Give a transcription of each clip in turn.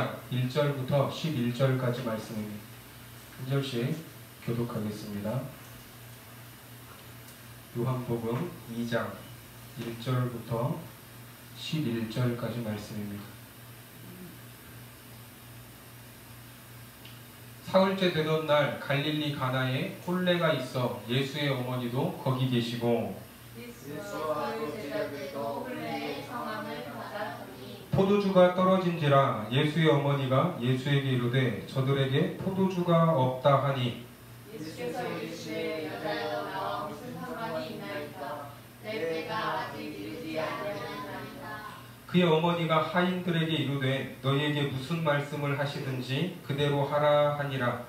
1절부터 11절까지 말씀입니다. 한 절씩 교독하겠습니다. 요한복음 2장 1절부터 11절까지 말씀입니다. 사흘째 되던 날 갈릴리 가나에 혼례가 있어 예수의 어머니도 거기 계시고 예수와 그 제자들도 혼례의 성함을 받았더니 포도주가 떨어진지라 예수의 어머니가 예수에게 이르되 저들에게 포도주가 없다 하니 예수께서 이르시되 여자여 나와 무슨 상관이 있나이까 내 때가 아직 이르지 아니하나이다. 그의 어머니가 하인들에게 이르되 너희에게 무슨 말씀을 하시든지 그대로 하라 하니라.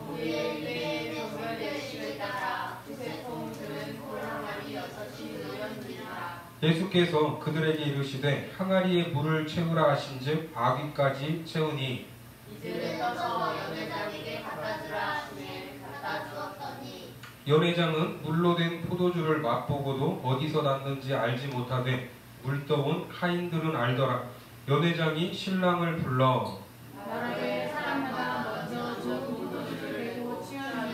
우리의 때에 정결의 시를 따라 두세통들은 볼 항아리 6이 놓였느니라. 예수께서 그들에게 이르시되 항아리에 물을 채우라 하신즉 아귀까지 채우니 이들을 떠서 연회장에게 갖다 주라 하시니 갖다 주었더니 연회장은 물로 된 포도주를 맛보고도 어디서 났는지 알지 못하되 물떠온 하인들은 알더라. 연회장이 신랑을 불러 말하되 사람마다 먼저 좋은 포도주를 내고 취하니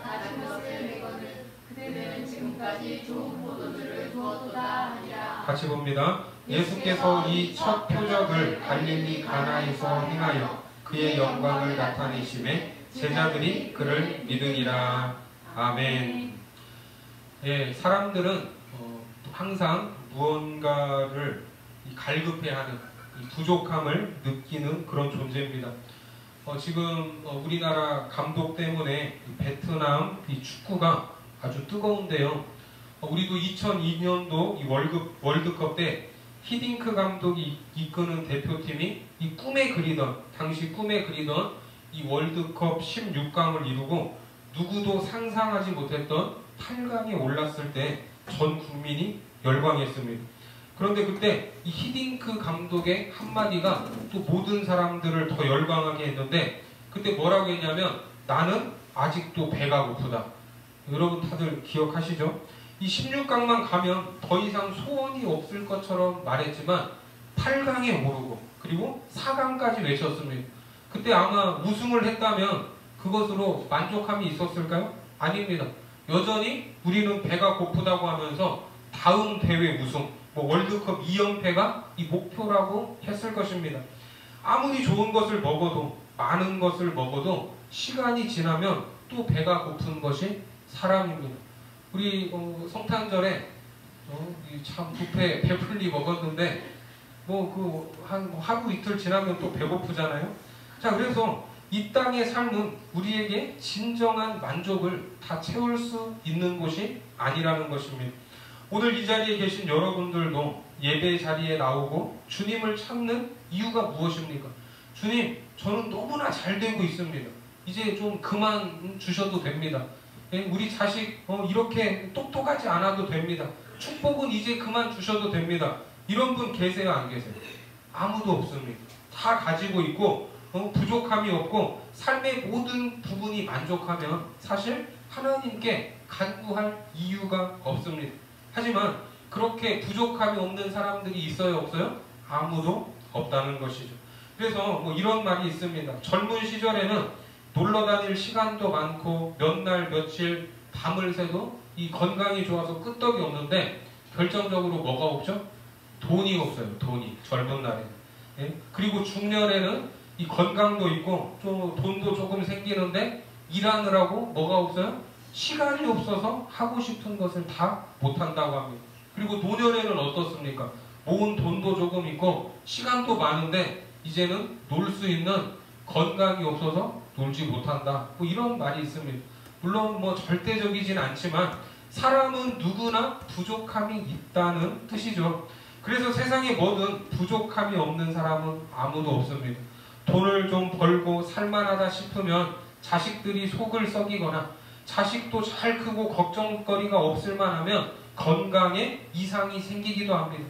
낮은 것을 내거늘 그대는 지금까지 좋은 포도주를 두었도다 하니라. 같이 봅니다. 예수께서 이 첫 표적을 갈릴리 가나에서 행하여 그의 영광을 나타내심에 제자들이 그를 믿으니라. 아멘. 예, 사람들은 항상 무언가를 갈급해하는 부족함을 느끼는 그런 존재입니다. 지금 우리나라 감독 때문에 베트남 축구가 아주 뜨거운데요. 우리도 2002년도 이 월드컵 때 히딩크 감독이 이끄는 대표팀이 당시 꿈에 그리던 이 월드컵 16강을 이루고 누구도 상상하지 못했던 8강에 올랐을 때 전 국민이 열광했습니다. 그런데 그때 이 히딩크 감독의 한마디가 또 모든 사람들을 더 열광하게 했는데 그때 뭐라고 했냐면 나는 아직도 배가 고프다. 여러분 다들 기억하시죠? 이 16강만 가면 더 이상 소원이 없을 것처럼 말했지만 8강에 오르고 그리고 4강까지 외쳤습니다. 그때 아마 우승을 했다면 그것으로 만족함이 있었을까요? 아닙니다. 여전히 우리는 배가 고프다고 하면서 다음 대회 우승, 월드컵 2연패가 이 목표라고 했을 것입니다. 아무리 좋은 것을 먹어도 많은 것을 먹어도 시간이 지나면 또 배가 고픈 것이 사람입니다. 우리 성탄절에 참 뷔페 배불리 먹었는데 한 하루 이틀 지나면 또 배고프잖아요. 자, 그래서 이 땅의 삶은 우리에게 진정한 만족을 다 채울 수 있는 곳이 아니라는 것입니다. 오늘 이 자리에 계신 여러분들도 예배 자리에 나오고 주님을 찾는 이유가 무엇입니까? 주님, 저는 너무나 잘 되고 있습니다. 이제 좀 그만 주셔도 됩니다. 우리 자식 이렇게 똑똑하지 않아도 됩니다. 축복은 이제 그만 주셔도 됩니다. 이런 분 계세요, 안 계세요? 아무도 없습니다. 다 가지고 있고 부족함이 없고 삶의 모든 부분이 만족하면 사실 하나님께 간구할 이유가 없습니다. 하지만 그렇게 부족함이 없는 사람들이 있어요, 없어요? 아무도 없다는 것이죠. 그래서 이런 말이 있습니다. 젊은 시절에는 놀러 다닐 시간도 많고 몇 날 며칠 밤을 새도 이 건강이 좋아서 끄떡이 없는데 결정적으로 뭐가 없죠? 돈이 없어요. 돈이 젊은 날에는. 예? 그리고 중년에는 이 건강도 있고 좀 돈도 조금 생기는데 일하느라고 뭐가 없어요? 시간이 없어서 하고 싶은 것을 다 못한다고 합니다. 그리고 노년에는 어떻습니까? 모은 돈도 조금 있고 시간도 많은데 이제는 놀 수 있는 건강이 없어서 놀지 못한다. 이런 말이 있습니다. 물론 절대적이진 않지만 사람은 누구나 부족함이 있다는 뜻이죠. 그래서 세상에 뭐든 부족함이 없는 사람은 아무도 없습니다. 돈을 좀 벌고 살만하다 싶으면 자식들이 속을 썩이거나 자식도 잘 크고 걱정거리가 없을 만하면 건강에 이상이 생기기도 합니다.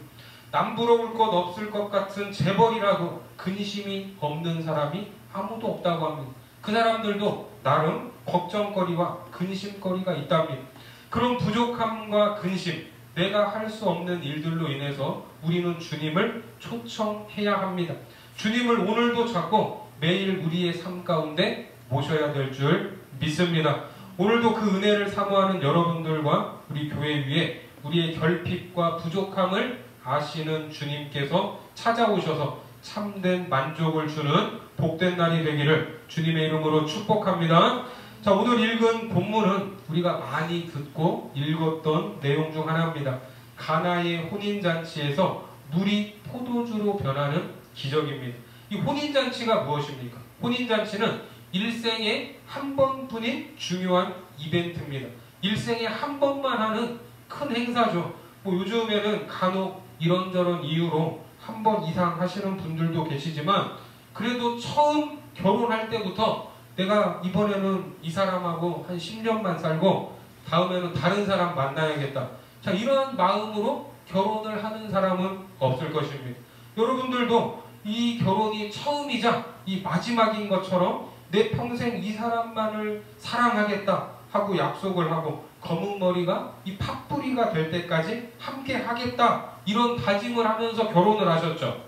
남부러울 것 없을 것 같은 재벌이라도 근심이 없는 사람이 아무도 없다고 합니다. 그 사람들도 나름 걱정거리와 근심거리가 있답니다. 그런 부족함과 근심, 내가 할 수 없는 일들로 인해서 우리는 주님을 초청해야 합니다. 주님을 오늘도 찾고 매일 우리의 삶 가운데 모셔야 될 줄 믿습니다. 오늘도 그 은혜를 사모하는 여러분들과 우리 교회 위에 우리의 결핍과 부족함을 아시는 주님께서 찾아오셔서 참된 만족을 주는 복된 날이 되기를 주님의 이름으로 축복합니다. 자, 오늘 읽은 본문은 우리가 많이 듣고 읽었던 내용 중 하나입니다. 가나의 혼인잔치에서 물이 포도주로 변하는 기적입니다. 이 혼인잔치가 무엇입니까? 혼인잔치는 일생에 한 번뿐인 중요한 이벤트입니다. 일생에 한 번만 하는 큰 행사죠. 요즘에는 간혹 이런저런 이유로 한 번 이상 하시는 분들도 계시지만 그래도 처음 결혼할 때부터 내가 이번에는 이 사람하고 한 10년만 살고 다음에는 다른 사람 만나야겠다. 자, 이런 마음으로 결혼을 하는 사람은 없을 것입니다. 여러분들도 이 결혼이 처음이자 이 마지막인 것처럼 내 평생 이 사람만을 사랑하겠다 하고 약속을 하고 검은 머리가 이 팥뿌리가 될 때까지 함께 하겠다 이런 다짐을 하면서 결혼을 하셨죠.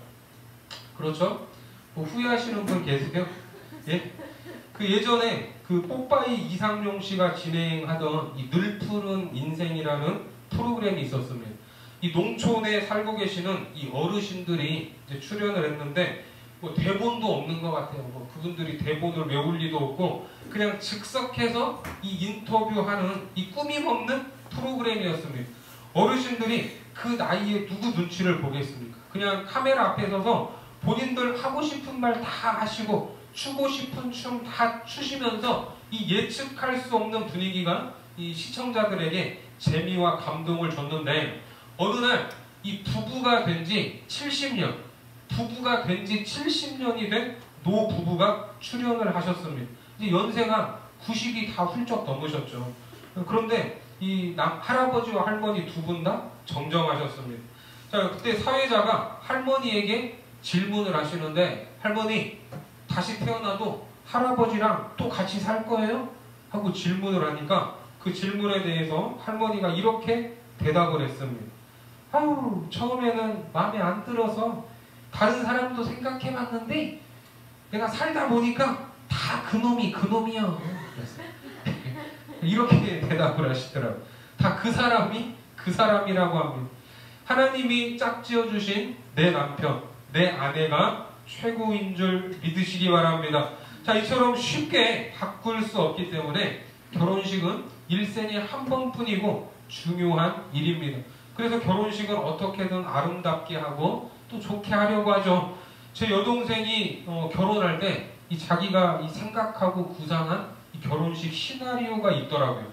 그렇죠? 후회하시는 분 계세요? 예? 그 예전에 그 뽀빠이 이상용 씨가 진행하던 이 늘푸른 인생이라는 프로그램이 있었습니다. 이 농촌에 살고 계시는 이 어르신들이 이제 출연을 했는데 대본도 없는 것 같아요. 그분들이 대본을 외울 리도 없고 그냥 즉석해서 이 인터뷰하는 이 꾸밈 없는 프로그램이었습니다. 어르신들이 그 나이에 누구 눈치를 보겠습니까? 그냥 카메라 앞에 서서 본인들 하고 싶은 말 다 하시고 추고 싶은 춤 다 추시면서 이 예측할 수 없는 분위기가 이 시청자들에게 재미와 감동을 줬는데 어느 날 이 부부가 된 지 70년 부부가 된 지 70년이 된 노부부가 출연을 하셨습니다. 이제 연세가 90이 다 훌쩍 넘으셨죠. 그런데 이 할아버지와 할머니 두 분 다 정정하셨습니다. 자, 그때 사회자가 할머니에게 질문을 하시는데 할머니, 다시 태어나도 할아버지랑 또 같이 살 거예요? 하고 질문을 하니까 그 질문에 대해서 할머니가 이렇게 대답을 했습니다. 아유, 처음에는 마음에 안 들어서 다른 사람도 생각해봤는데 내가 살다 보니까 다 그놈이야. 이렇게 대답을 하시더라고요. 다 그 사람이 그 사람이라고 합니다. 하나님이 짝지어주신 내 남편, 내 아내가 최고인 줄 믿으시기 바랍니다. 자, 이처럼 쉽게 바꿀 수 없기 때문에 결혼식은 일생에 한 번뿐이고 중요한 일입니다. 그래서 결혼식은 어떻게든 아름답게 하고 또 좋게 하려고 하죠. 제 여동생이 결혼할 때 이 자기가 이 생각하고 구상한 이 결혼식 시나리오가 있더라고요.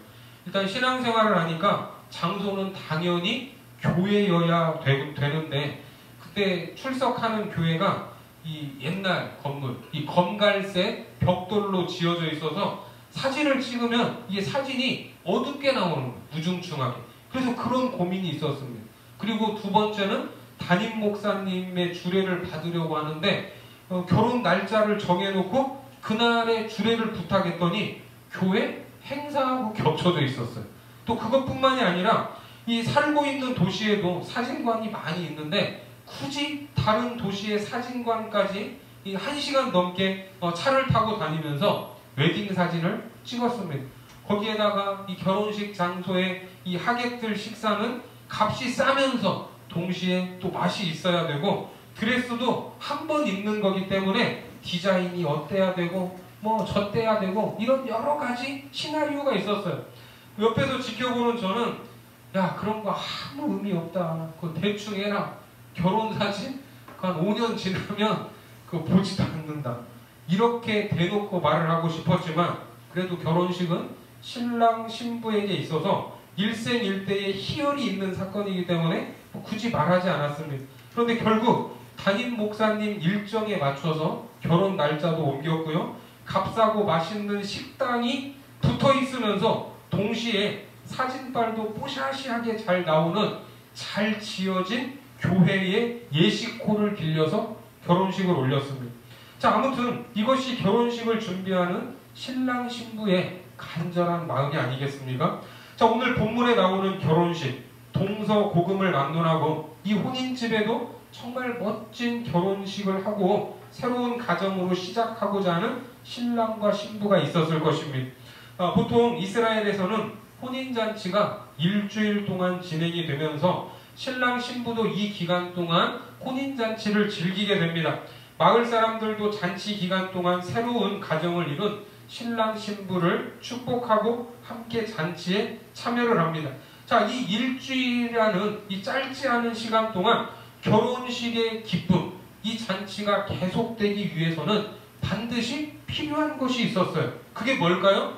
일단 신앙생활을 하니까 장소는 당연히 교회여야 되는데 그때 출석하는 교회가 이 옛날 건물, 이 검갈색 벽돌로 지어져 있어서 사진을 찍으면 이게 사진이 어둡게 나오는 거예요. 우중충하게. 그래서 그런 고민이 있었습니다. 그리고 두 번째는 담임 목사님의 주례를 받으려고 하는데 결혼 날짜를 정해놓고 그날의 주례를 부탁했더니 교회 행사하고 겹쳐져 있었어요. 또 그것뿐만이 아니라 이 살고 있는 도시에도 사진관이 많이 있는데 굳이 다른 도시의 사진관까지 이 1시간 넘게 차를 타고 다니면서 웨딩 사진을 찍었습니다. 거기에다가 이 결혼식 장소에 이 하객들 식사는 값이 싸면서 동시에 또 맛이 있어야 되고 드레스도 한 번 입는 거기 때문에 디자인이 어때야 되고 뭐 젖대야 되고 이런 여러 가지 시나리오가 있었어요. 옆에서 지켜보는 저는 야, 그런 거 아무 의미 없다. 그거 대충 해라. 결혼사진? 한 5년 지나면 그거 보지도 않는다. 이렇게 대놓고 말을 하고 싶었지만 그래도 결혼식은 신랑 신부에게 있어서 일생일대의 희열이 있는 사건이기 때문에 굳이 말하지 않았습니다. 그런데 결국 담임 목사님 일정에 맞춰서 결혼 날짜도 옮겼고요. 값싸고 맛있는 식당이 붙어 있으면서 동시에 사진빨도 뽀샤시하게 잘 나오는 잘 지어진 교회의 예식홀을 빌려서 결혼식을 올렸습니다. 자, 아무튼 이것이 결혼식을 준비하는 신랑 신부의 간절한 마음이 아니겠습니까? 자, 오늘 본문에 나오는 결혼식, 동서고금을 막론하고 이 혼인집에도 정말 멋진 결혼식을 하고 새로운 가정으로 시작하고자 하는 신랑과 신부가 있었을 것입니다. 보통 이스라엘에서는 혼인잔치가 일주일 동안 진행이 되면서 신랑 신부도 이 기간 동안 혼인잔치를 즐기게 됩니다. 마을 사람들도 잔치 기간 동안 새로운 가정을 이룬 신랑 신부를 축복하고 함께 잔치에 참여를 합니다. 자, 이 일주일이라는 이 짧지 않은 시간 동안 결혼식의 기쁨, 이 잔치가 계속되기 위해서는 반드시 필요한 것이 있었어요. 그게 뭘까요?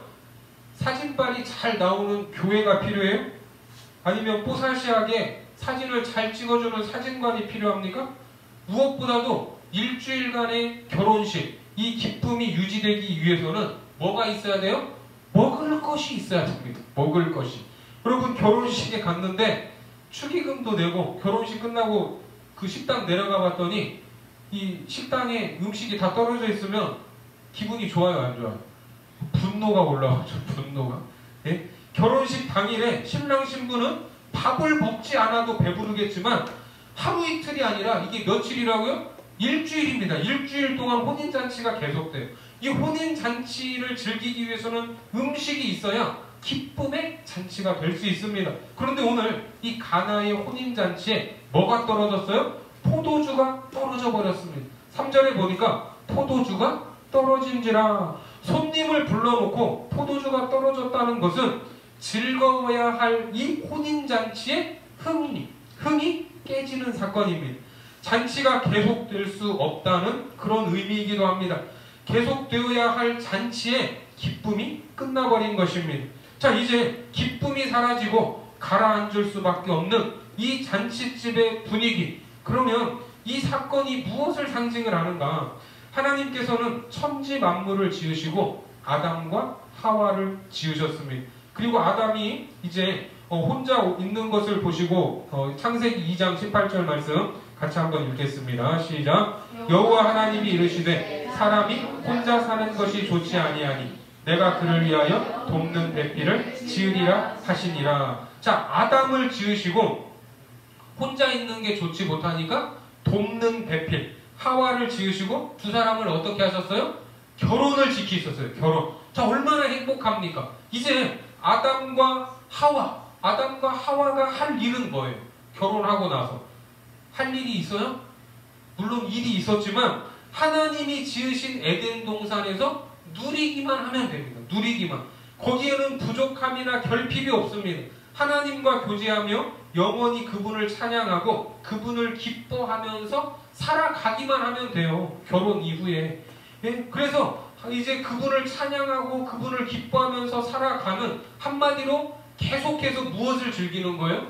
사진빨이 잘 나오는 교회가 필요해요? 아니면 뽀사시하게 사진을 잘 찍어주는 사진관이 필요합니까? 무엇보다도 일주일간의 결혼식, 이 기쁨이 유지되기 위해서는 뭐가 있어야 돼요? 먹을 것이 있어야 됩니다. 먹을 것이. 여러분, 결혼식에 갔는데 축의금도 내고 결혼식 끝나고 그 식당 내려가 봤더니 이 식당에 음식이 다 떨어져 있으면 기분이 좋아요, 안 좋아요? 분노가 올라오죠. 분노가. 예? 결혼식 당일에 신랑 신부는 밥을 먹지 않아도 배부르겠지만 하루 이틀이 아니라 이게 며칠이라고요? 일주일입니다. 일주일 동안 혼인잔치가 계속돼요. 이 혼인잔치를 즐기기 위해서는 음식이 있어야 기쁨의 잔치가 될 수 있습니다. 그런데 오늘 이 가나의 혼인잔치에 뭐가 떨어졌어요? 포도주가 떨어져 버렸습니다. 3절에 보니까 포도주가 떨어진지라. 손님을 불러놓고 포도주가 떨어졌다는 것은 즐거워야 할 이 혼인잔치의 흥이 깨지는 사건입니다. 잔치가 계속될 수 없다는 그런 의미이기도 합니다. 계속되어야 할 잔치의 기쁨이 끝나버린 것입니다. 자, 이제 기쁨이 사라지고 가라앉을 수밖에 없는 이 잔치집의 분위기. 그러면 이 사건이 무엇을 상징을 하는가? 하나님께서는 천지 만물을 지으시고 아담과 하와를 지으셨습니다. 그리고 아담이 이제 혼자 있는 것을 보시고 창세기 2장 18절 말씀 같이 한번 읽겠습니다. 시작. 여호와 하나님이 이르시되 사람이 혼자 사는 것이 좋지 아니하니 내가 그를 위하여 돕는 배필을 지으리라 하시니라. 자, 아담을 지으시고 혼자 있는 게 좋지 못하니까 돕는 배필, 하와를 지으시고 두 사람을 어떻게 하셨어요? 결혼을 지키셨어요. 결혼. 자, 얼마나 행복합니까? 이제 아담과 하와가 할 일은 뭐예요? 결혼하고 나서 할 일이 있어요? 물론 일이 있었지만 하나님이 지으신 에덴 동산에서 누리기만 하면 됩니다. 누리기만. 거기에는 부족함이나 결핍이 없습니다. 하나님과 교제하며 영원히 그분을 찬양하고 그분을 기뻐하면서 살아가기만 하면 돼요. 결혼 이후에. 예? 그래서 이제 그분을 찬양하고 그분을 기뻐하면서 살아가는, 한마디로 계속해서 무엇을 즐기는 거예요?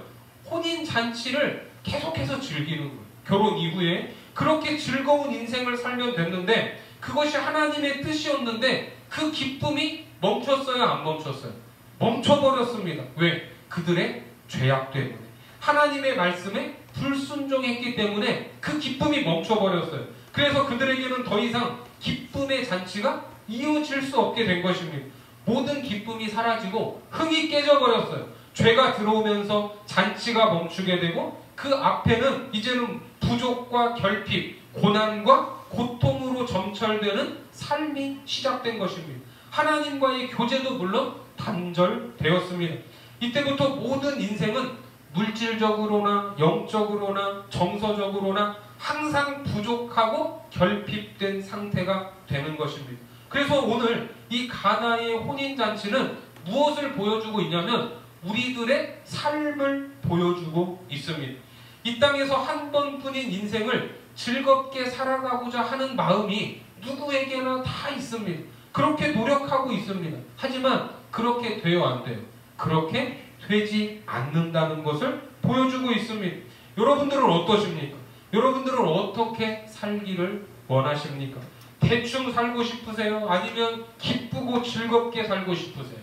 혼인잔치를 계속해서 즐기는 거예요. 결혼 이후에. 그렇게 즐거운 인생을 살면 됐는데 그것이 하나님의 뜻이었는데 그 기쁨이 멈췄어요? 안 멈췄어요? 멈춰버렸습니다. 왜? 그들의 죄악 때문에. 하나님의 말씀에 불순종했기 때문에 그 기쁨이 멈춰버렸어요. 그래서 그들에게는 더 이상 기쁨의 잔치가 이어질 수 없게 된 것입니다. 모든 기쁨이 사라지고 흥이 깨져버렸어요. 죄가 들어오면서 잔치가 멈추게 되고 그 앞에는 이제는 부족과 결핍, 고난과 고통으로 점철되는 삶이 시작된 것입니다. 하나님과의 교제도 물론 단절되었습니다. 이때부터 모든 인생은 물질적으로나 영적으로나 정서적으로나 항상 부족하고 결핍된 상태가 되는 것입니다. 그래서 오늘 이 가나의 혼인잔치는 무엇을 보여주고 있냐면 우리들의 삶을 보여주고 있습니다. 이 땅에서 한 번뿐인 인생을 즐겁게 살아가고자 하는 마음이 누구에게나 다 있습니다. 그렇게 노력하고 있습니다. 하지만 그렇게 돼요, 안 돼요? 그렇게 되지 않는다는 것을 보여주고 있습니다. 여러분들은 어떠십니까? 여러분들은 어떻게 살기를 원하십니까? 대충 살고 싶으세요? 아니면 기쁘고 즐겁게 살고 싶으세요?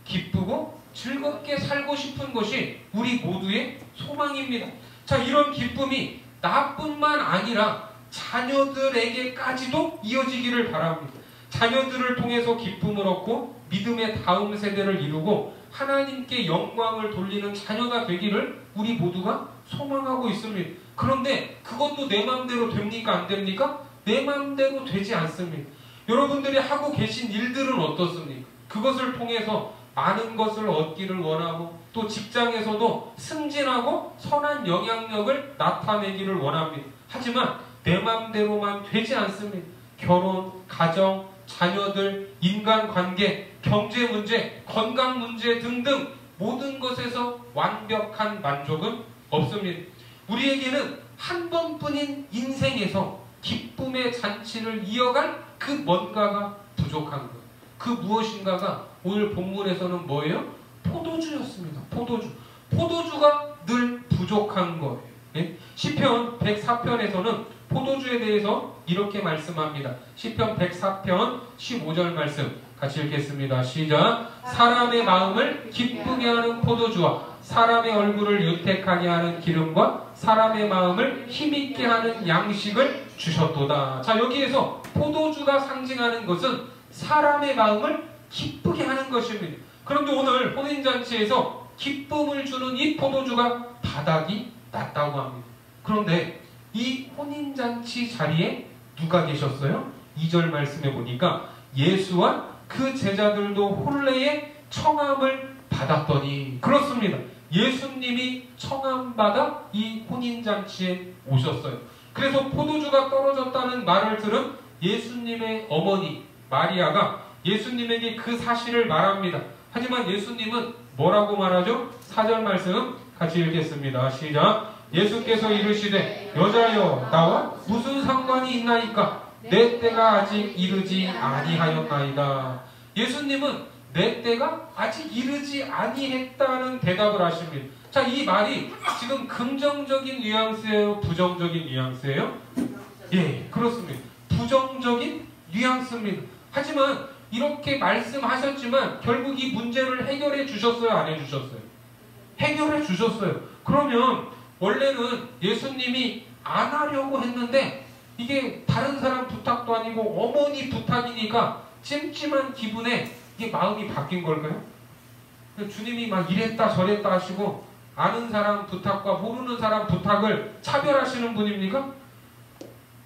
기쁘고 즐겁게 살고 싶은 것이 우리 모두의 소망입니다. 자, 이런 기쁨이 나뿐만 아니라 자녀들에게까지도 이어지기를 바랍니다. 자녀들을 통해서 기쁨을 얻고 믿음의 다음 세대를 이루고 하나님께 영광을 돌리는 자녀가 되기를 우리 모두가 소망하고 있습니다. 그런데 그것도 내 마음대로 됩니까? 안 됩니까? 내 마음대로 되지 않습니다. 여러분들이 하고 계신 일들은 어떻습니까? 그것을 통해서 많은 것을 얻기를 원하고 또 직장에서도 승진하고 선한 영향력을 나타내기를 원합니다. 하지만 내 마음대로만 되지 않습니다. 결혼, 가정, 자녀들, 인간관계, 경제 문제, 건강 문제 등등 모든 것에서 완벽한 만족은 없습니다. 우리에게는 한 번뿐인 인생에서 기쁨의 잔치를 이어갈 그 뭔가가 부족한 것. 그 무엇인가가 오늘 본문에서는 뭐예요? 포도주였습니다. 포도주. 포도주가 늘 부족한 거예요. 예? 시편 104편에서는 포도주에 대해서 이렇게 말씀합니다. 시편 104편 15절 말씀 같이 읽겠습니다. 시작. 사람의 마음을 기쁘게 하는 포도주와 사람의 얼굴을 유택하게 하는 기름과 사람의 마음을 힘있게 하는 양식을 주셨도다. 자, 여기에서 포도주가 상징하는 것은 사람의 마음을 기쁘게 하는 것입니다. 그런데 오늘 혼인잔치에서 기쁨을 주는 이 포도주가 바닥이 났다고 합니다. 그런데 이 혼인잔치 자리에 누가 계셨어요? 2절 말씀에 보니까 예수와 그 제자들도 혼례의 청함을 받았더니, 그렇습니다. 예수님이 청함받아 이 혼인잔치에 오셨어요. 그래서 포도주가 떨어졌다는 말을 들은 예수님의 어머니 마리아가 예수님에게 그 사실을 말합니다. 하지만 예수님은 뭐라고 말하죠? 4절 말씀 같이 읽겠습니다. 시작. 예수께서 이르시되 여자여 나와 무슨 상관이 있나이까? 내 때가 아직 이르지 아니하였나이다. 예수님은 내 때가 아직 이르지 아니했다는 대답을 하십니다. 자, 이 말이 지금 긍정적인 뉘앙스예요? 부정적인 뉘앙스예요? 예, 그렇습니다. 부정적인 뉘앙스입니다. 하지만 이렇게 말씀하셨지만 결국 이 문제를 해결해 주셨어요? 안 해주셨어요? 해결해 주셨어요. 그러면 원래는 예수님이 안 하려고 했는데 이게 다른 사람 부탁도 아니고 어머니 부탁이니까 찜찜한 기분에 이게 마음이 바뀐 걸까요? 주님이 막 이랬다 저랬다 하시고 아는 사람 부탁과 모르는 사람 부탁을 차별하시는 분입니까?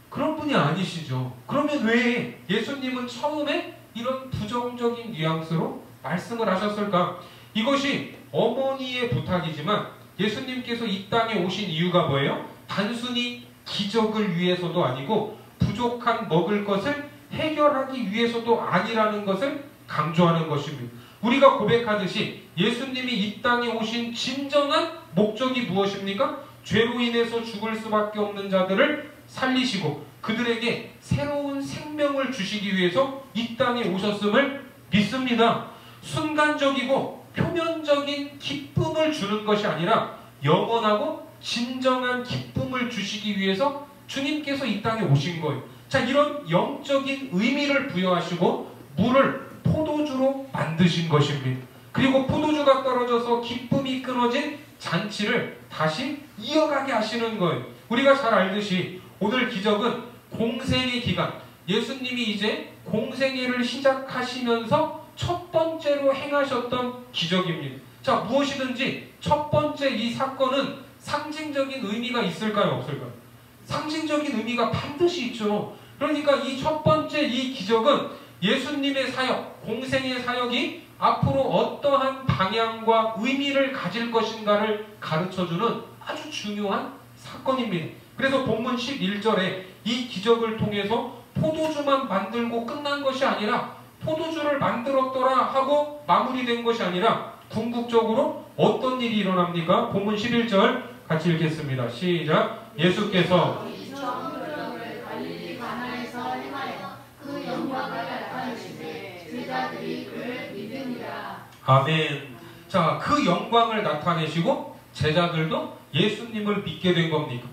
그런 분이 아니시죠. 그러면 왜 예수님은 처음에 이런 부정적인 뉘앙스로 말씀을 하셨을까? 이것이 어머니의 부탁이지만 예수님께서 이 땅에 오신 이유가 뭐예요? 단순히 기적을 위해서도 아니고 부족한 먹을 것을 해결하기 위해서도 아니라는 것을 강조하는 것입니다. 우리가 고백하듯이 예수님이 이 땅에 오신 진정한 목적이 무엇입니까? 죄로 인해서 죽을 수밖에 없는 자들을 살리시고 그들에게 새로운 생명을 주시기 위해서 이 땅에 오셨음을 믿습니다. 순간적이고 표면적인 기쁨을 주는 것이 아니라 영원하고 진정한 기쁨을 주시기 위해서 주님께서 이 땅에 오신 거예요. 자, 이런 영적인 의미를 부여하시고 물을 포도주로 만드신 것입니다. 그리고 포도주가 떨어져서 기쁨이 끊어진 잔치를 다시 이어가게 하시는 거예요. 우리가 잘 알듯이 오늘 기적은 공생의 기간, 예수님이 이제 공생애를 시작하시면서 첫 번째로 행하셨던 기적입니다. 자, 무엇이든지 첫 번째 이 사건은 상징적인 의미가 있을까요? 없을까요? 상징적인 의미가 반드시 있죠. 그러니까 이 첫 번째 이 기적은 예수님의 사역, 공생의 사역이 앞으로 어떠한 방향과 의미를 가질 것인가를 가르쳐주는 아주 중요한 사건입니다. 그래서 본문 11절에 이 기적을 통해서 포도주만 만들고 끝난 것이 아니라 포도주를 만들었더라 하고 마무리된 것이 아니라 궁극적으로 어떤 일이 일어납니까? 본문 11절 같이 읽겠습니다. 시작. 예수께서 아멘. 자, 그 영광을 나타내시고 제자들도 예수님을 믿게 된 겁니까?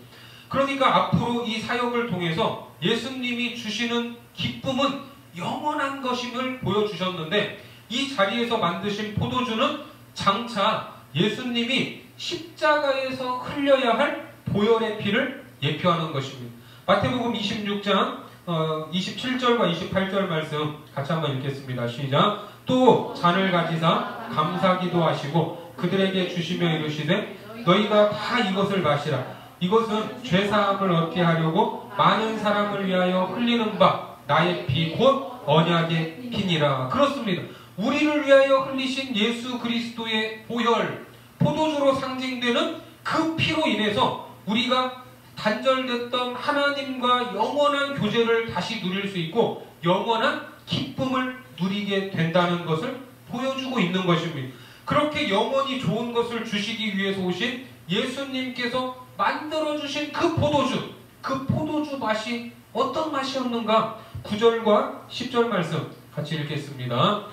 그러니까 앞으로 이 사역을 통해서 예수님이 주시는 기쁨은 영원한 것임을 보여주셨는데 이 자리에서 만드신 포도주는 장차 예수님이 십자가에서 흘려야 할 보혈의 피를 예표하는 것입니다. 마태복음 26장 27절과 28절 말씀 같이 한번 읽겠습니다. 시작. 또 잔을 가지사 감사기도 하시고 그들에게 주시며 이르시되 너희가 다 이것을 마시라. 이것은 죄사함을 얻게 하려고 많은 사람을 위하여 흘리는 바 나의 피 곧 언약의 피니라. 그렇습니다. 우리를 위하여 흘리신 예수 그리스도의 보혈, 포도주로 상징되는 그 피로 인해서 우리가 단절됐던 하나님과 영원한 교제를 다시 누릴 수 있고 영원한 기쁨을 누리게 된다는 것을 보여주고 있는 것입니다. 그렇게 영원히 좋은 것을 주시기 위해서 오신 예수님께서 만들어주신 그 포도주 맛이 어떤 맛이었는가? 9절과 10절 말씀 같이 읽겠습니다.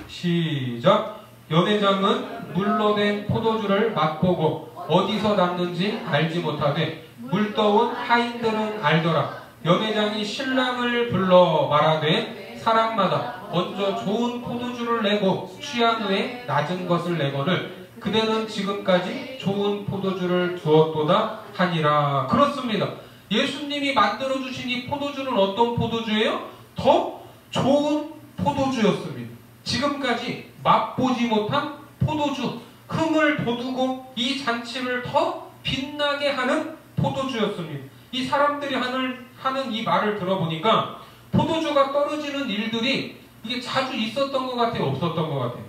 시작. 연회장은 물로 된 포도주를 맛보고 어디서 났는지 알지 못하되 물떠온 하인들은 알더라. 연회장이 신랑을 불러 말하되 사람마다 먼저 좋은 포도주를 내고 취한 후에 낮은 것을 내거늘 그대는 지금까지 좋은 포도주를 두었도다 하니라. 그렇습니다. 예수님이 만들어주신 이 포도주는 어떤 포도주예요? 더 좋은 포도주였습니다. 지금까지 맛보지 못한 포도주, 흥을 돋우고 이 잔치를 더 빛나게 하는 포도주였습니다. 이 사람들이 하는 이 말을 들어보니까 포도주가 떨어지는 일들이 이게 자주 있었던 것 같아요? 없었던 것 같아요?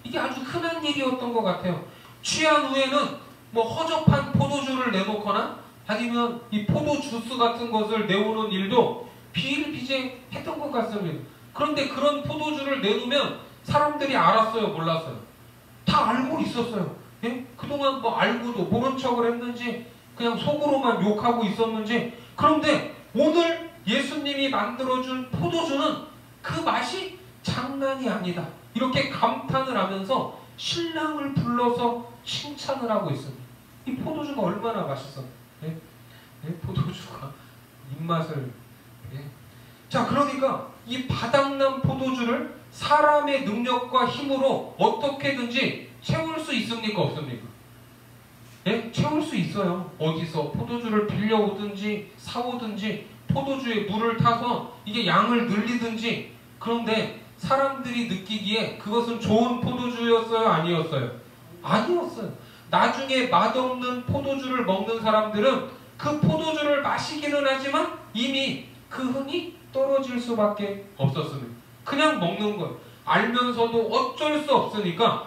이게 아주 흔한 일이었던 것 같아요. 취한 후에는 뭐 허접한 포도주를 내놓거나 아니면 이 포도주스 같은 것을 내오는 일도 비일비재했던 것 같습니다. 그런데 그런 포도주를 내놓으면 사람들이 알았어요? 몰랐어요? 다 알고 있었어요. 예? 그동안 뭐 알고도 모른 척을 했는지 그냥 속으로만 욕하고 있었는지. 그런데 오늘 예수님이 만들어준 포도주는 그 맛이 장난이 아니다. 이렇게 감탄을 하면서 신랑을 불러서 칭찬을 하고 있습니다. 이 포도주가 얼마나 맛있어. 예? 예? 포도주가 입맛을. 예? 자, 그러니까 이 바닥난 포도주를 사람의 능력과 힘으로 어떻게든지 채울 수 있습니까? 없습니까? 예? 채울 수 있어요. 어디서 포도주를 빌려오든지 사오든지 포도주에 물을 타서 이게 양을 늘리든지. 그런데 사람들이 느끼기에 그것은 좋은 포도주였어요? 아니었어요? 아니었어요. 나중에 맛없는 포도주를 먹는 사람들은 그 포도주를 마시기는 하지만 이미 그 흥이 떨어질 수밖에 없었습니다. 그냥 먹는 것. 알면서도 어쩔 수 없으니까.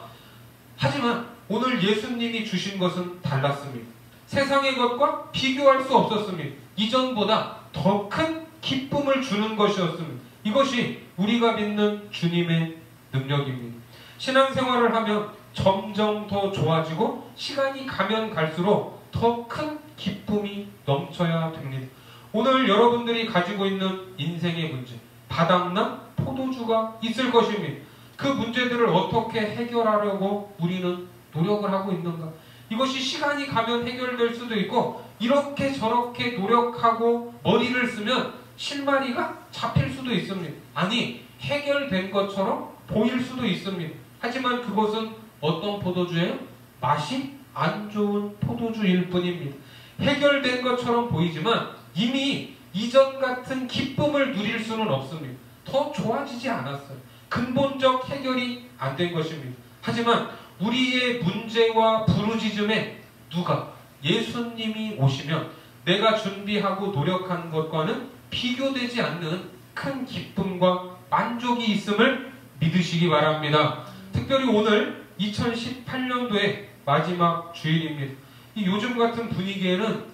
하지만 오늘 예수님이 주신 것은 달랐습니다. 세상의 것과 비교할 수 없었습니다. 이전보다 더 큰 기쁨을 주는 것이었습니다. 이것이 우리가 믿는 주님의 능력입니다. 신앙생활을 하면 점점 더 좋아지고 시간이 가면 갈수록 더 큰 기쁨이 넘쳐야 됩니다. 오늘 여러분들이 가지고 있는 인생의 문제, 바닥난 포도주가 있을 것입니다. 그 문제들을 어떻게 해결하려고 우리는 노력을 하고 있는가? 이것이 시간이 가면 해결될 수도 있고 이렇게 저렇게 노력하고 머리를 쓰면 실마리가 잡힐 수도 있습니다. 아니, 해결된 것처럼 보일 수도 있습니다. 하지만 그것은 어떤 포도주예요? 맛이 안 좋은 포도주일 뿐입니다. 해결된 것처럼 보이지만 이미 이전 같은 기쁨을 누릴 수는 없습니다. 더 좋아지지 않았어요. 근본적 해결이 안 된 것입니다. 하지만 우리의 문제와 부르짖음에 누가? 예수님이 오시면 내가 준비하고 노력한 것과는 비교되지 않는 큰 기쁨과 만족이 있음을 믿으시기 바랍니다. 특별히 오늘 2018년도의 마지막 주일입니다. 이 요즘 같은 분위기에는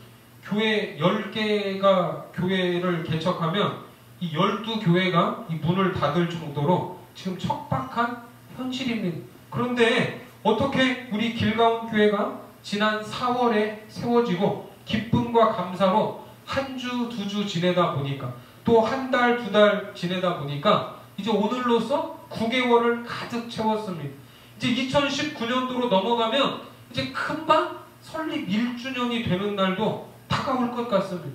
교회 10개가 교회를 개척하면 이 12교회가 이 문을 닫을 정도로 지금 척박한 현실입니다. 그런데 어떻게 우리 길가운 교회가 지난 4월에 세워지고 기쁨과 감사로 한 주, 두 주 지내다 보니까 또 한 달, 두 달 지내다 보니까 이제 오늘로써 9개월을 가득 채웠습니다. 이제 2019년도로 넘어가면 이제 금방 설립 1주년이 되는 날도 다가올 것 같습니다.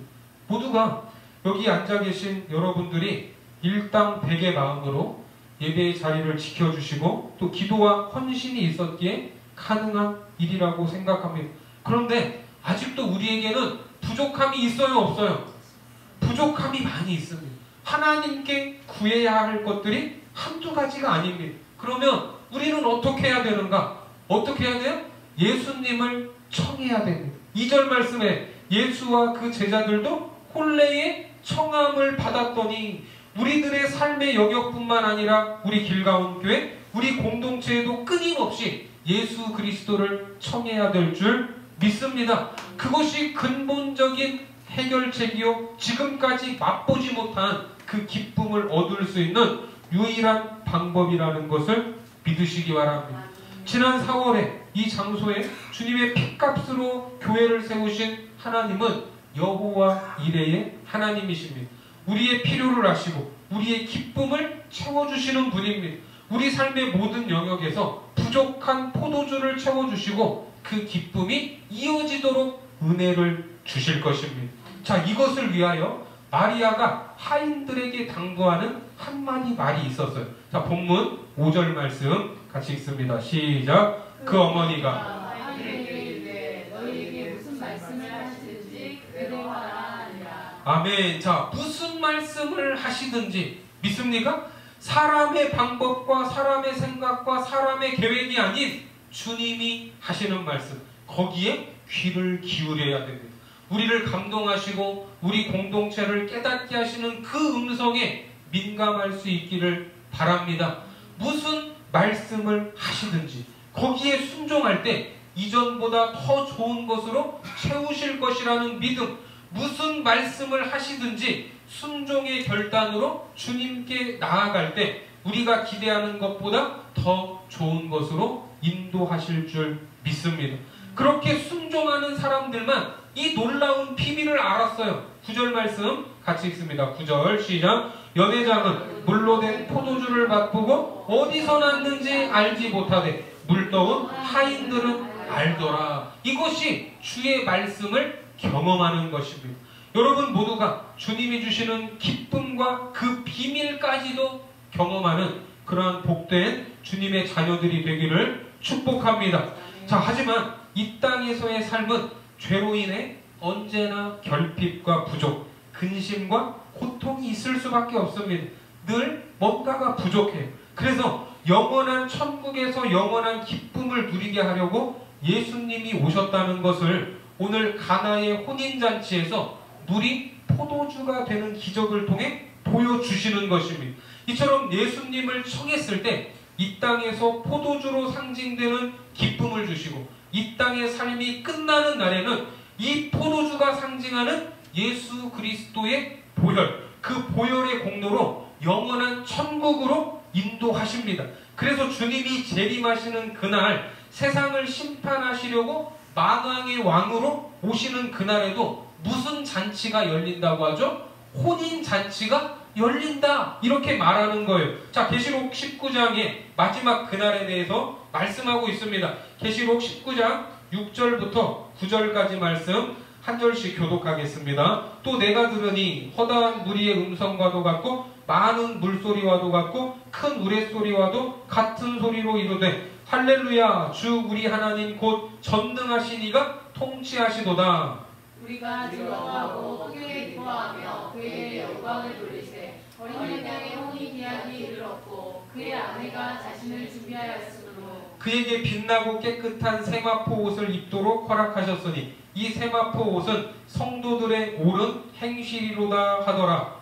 모두가 여기 앉아 계신 여러분들이 일당 100의 마음으로 예배의 자리를 지켜주시고 또 기도와 헌신이 있었기에 가능한 일이라고 생각합니다. 그런데 아직도 우리에게는 부족함이 있어요? 없어요? 부족함이 많이 있습니다. 하나님께 구해야 할 것들이 한두 가지가 아닙니다. 그러면 우리는 어떻게 해야 되는가? 어떻게 해야 돼요? 예수님을 청해야 됩니다. 2절 말씀에 예수와 그 제자들도 혼례의 청함을 받았더니 우리들의 삶의 영역뿐만 아니라 우리 길가온교회, 우리 공동체에도 끊임없이 예수 그리스도를 청해야 될 줄 믿습니다. 그것이 근본적인 해결책이요, 지금까지 맛보지 못한 그 기쁨을 얻을 수 있는 유일한 방법이라는 것을 믿으시기 바랍니다. 지난 4월에 이 장소에 주님의 핏값으로 교회를 세우신 하나님은 여호와 이레의 하나님이십니다. 우리의 필요를 아시고 우리의 기쁨을 채워주시는 분입니다. 우리 삶의 모든 영역에서 부족한 포도주를 채워주시고 그 기쁨이 이어지도록 은혜를 주실 것입니다. 자, 이것을 위하여 마리아가 하인들에게 당부하는 한마디 말이 있었어요. 자, 본문 5절 말씀 같이 읽습니다. 시작. 그 어머니가 너희에게 무슨 말씀을 하시든지 그대로하라 하니라. 아멘. 자, 무슨 말씀을 하시든지 믿습니까? 사람의 방법과 사람의 생각과 사람의 계획이 아닌 주님이 하시는 말씀, 거기에 귀를 기울여야 됩니다. 우리를 감동하시고 우리 공동체를 깨닫게 하시는 그 음성에 민감할 수 있기를 바랍니다. 무슨 말씀을 하시든지 거기에 순종할 때 이전보다 더 좋은 것으로 채우실 것이라는 믿음, 무슨 말씀을 하시든지 순종의 결단으로 주님께 나아갈 때 우리가 기대하는 것보다 더 좋은 것으로 인도하실 줄 믿습니다. 그렇게 순종하는 사람들만 이 놀라운 비밀을 알았어요. 9절 말씀 같이 읽습니다. 9절 시작. 연회장은 물로 된 포도주를 맛보고 어디서 났는지 알지 못하되 물떠온 하인들은 알더라. 이것이 주의 말씀을 경험하는 것입니다. 여러분 모두가 주님이 주시는 기쁨과 그 비밀까지도 경험하는 그러한 복된 주님의 자녀들이 되기를 축복합니다. 자, 하지만 이 땅에서의 삶은 죄로 인해 언제나 결핍과 부족, 근심과 고통이 있을 수밖에 없습니다. 늘 뭔가가 부족해요. 그래서 영원한 천국에서 영원한 기쁨을 누리게 하려고 예수님이 오셨다는 것을 오늘 가나의 혼인잔치에서 물이 포도주가 되는 기적을 통해 보여주시는 것입니다. 이처럼 예수님을 청했을 때 이 땅에서 포도주로 상징되는 기쁨을 주시고 이 땅의 삶이 끝나는 날에는 이 포도주가 상징하는 예수 그리스도의 보혈, 그 보혈의 공로로 영원한 천국으로 인도하십니다. 그래서 주님이 재림하시는 그날 세상을 심판하시려고 만왕의 왕으로 오시는 그날에도 무슨 잔치가 열린다고 하죠? 혼인잔치가 열린다, 이렇게 말하는 거예요. 자, 계시록 19장의 마지막 그날에 대해서 말씀하고 있습니다. 계시록 19장 6절부터 9절까지 말씀 한 절씩 교독하겠습니다. 또 내가 들으니 허다한 무리의 음성과도 같고 많은 물소리와도 같고 큰 우레소리와도 같은 소리로 이르되 할렐루야, 주 우리 하나님 곧 전능하신 이가 통치하시도다. 우리가 즐거워하고 크게 기뻐하며 그의 영광을 돌리세. 어린 양의 혼인 기한이 이르렀고 그의 아내가 자신을 준비하였으므로 그에게 빛나고 깨끗한 세마포 옷을 입도록 허락하셨으니 이 세마포 옷은 성도들의 옳은 행실이로다 하더라.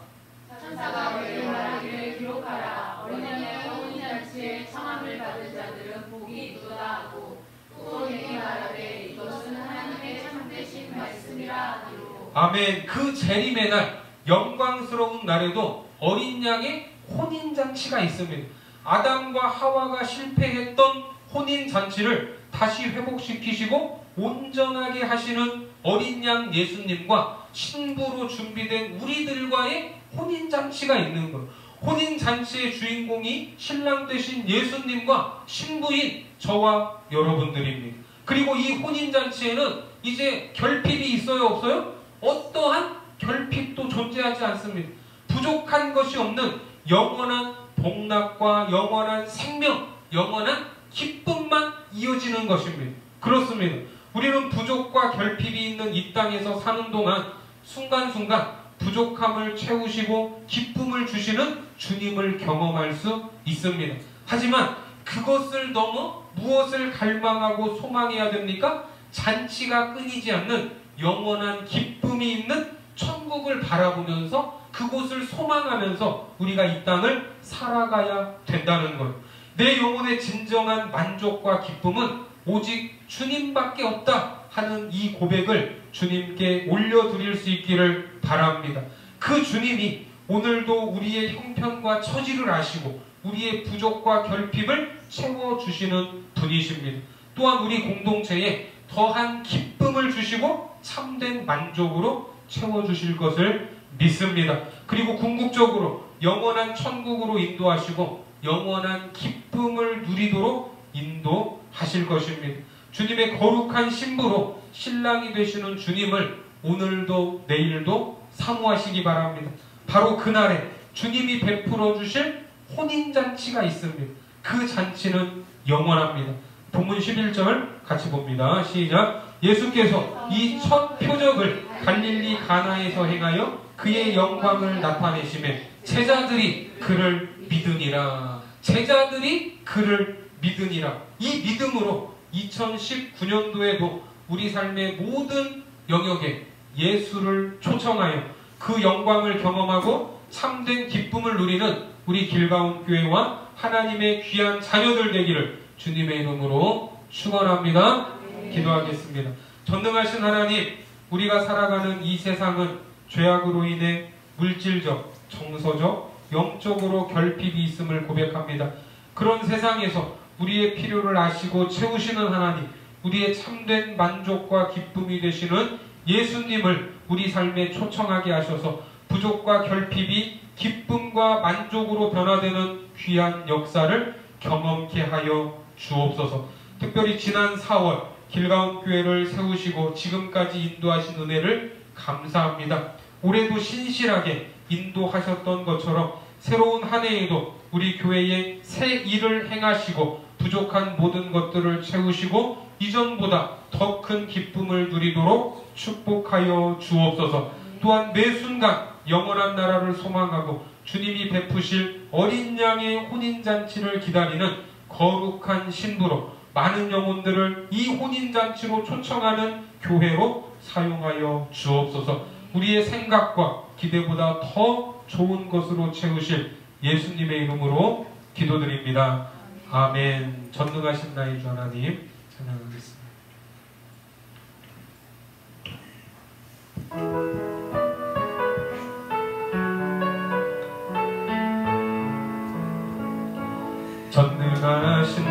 천사가 그에게 말하기를 기록하라. 어린 양의 혼인잔치에 청함을 받은 자들은 복이 있도다 하고 또 내게 말하되 이것은 하나님의 참되신 말씀이라 하기로. 아멘. 그 재림의 날, 영광스러운 날에도 어린 양의 혼인잔치가 있습니다. 아담과 하와가 실패했던 혼인잔치를 다시 회복시키시고 온전하게 하시는 어린 양 예수님과 신부로 준비된 우리들과의 혼인잔치가 있는 거예요. 혼인잔치의 주인공이 신랑 되신 예수님과 신부인 저와 여러분들입니다. 그리고 이 혼인잔치에는 이제 결핍이 있어요, 없어요? 어떠한 결핍도 존재하지 않습니다. 부족한 것이 없는 영원한 복락과 영원한 생명, 영원한 기쁨만 이어지는 것입니다. 그렇습니다. 우리는 부족과 결핍이 있는 이 땅에서 사는 동안 순간순간 부족함을 채우시고 기쁨을 주시는 주님을 경험할 수 있습니다. 하지만 그것을 넘어 무엇을 갈망하고 소망해야 됩니까? 잔치가 끊이지 않는 영원한 기쁨이 있는 천국을 바라보면서 그곳을 소망하면서 우리가 이 땅을 살아가야 된다는 것. 내 영혼의 진정한 만족과 기쁨은 오직 주님밖에 없다 하는 이 고백을 주님께 올려드릴 수 있기를 바랍니다. 그 주님이 오늘도 우리의 형편과 처지를 아시고 우리의 부족과 결핍을 채워주시는 분이십니다. 또한 우리 공동체에 더한 기쁨을 주시고 참된 만족으로 채워주실 것을 믿습니다. 그리고 궁극적으로 영원한 천국으로 인도하시고 영원한 기쁨을 누리도록 인도하실 것입니다. 주님의 거룩한 신부로 신랑이 되시는 주님을 오늘도 내일도 사모하시기 바랍니다. 바로 그날에 주님이 베풀어 주실 혼인잔치가 있습니다. 그 잔치는 영원합니다. 본문 11절 같이 봅니다. 시작. 예수께서 이 첫 표적을 갈릴리 가나에서 행하여 그의 영광을 나타내시매 제자들이 그를 믿으니라. 제자들이 그를 믿으니라. 이 믿음으로 2019년도에도 우리 삶의 모든 영역에 예수를 초청하여 그 영광을 경험하고 참된 기쁨을 누리는 우리 길가온 교회와 하나님의 귀한 자녀들 되기를 주님의 이름으로 축원합니다. 기도하겠습니다. 전능하신 하나님, 우리가 살아가는 이 세상은 죄악으로 인해 물질적, 정서적, 영적으로 결핍이 있음을 고백합니다. 그런 세상에서 우리의 필요를 아시고 채우시는 하나님, 우리의 참된 만족과 기쁨이 되시는 예수님을 우리 삶에 초청하게 하셔서 부족과 결핍이 기쁨과 만족으로 변화되는 귀한 역사를 경험케 하여 주옵소서. 특별히 지난 4월 길가온 교회를 세우시고 지금까지 인도하신 은혜를 감사합니다. 올해도 신실하게 인도하셨던 것처럼 새로운 한 해에도 우리 교회에 새 일을 행하시고 부족한 모든 것들을 채우시고 이전보다 더 큰 기쁨을 누리도록 축복하여 주옵소서. 또한 매 순간 영원한 나라를 소망하고 주님이 베푸실 어린 양의 혼인잔치를 기다리는 거룩한 신부로 많은 영혼들을 이 혼인잔치로 초청하는 교회로 사용하여 주옵소서. 우리의 생각과 기대보다 더 좋은 것으로 채우실 예수님의 이름으로 기도드립니다. 아멘. 전능하신 나의 주 하나님 찬양하겠습니다. 전능하신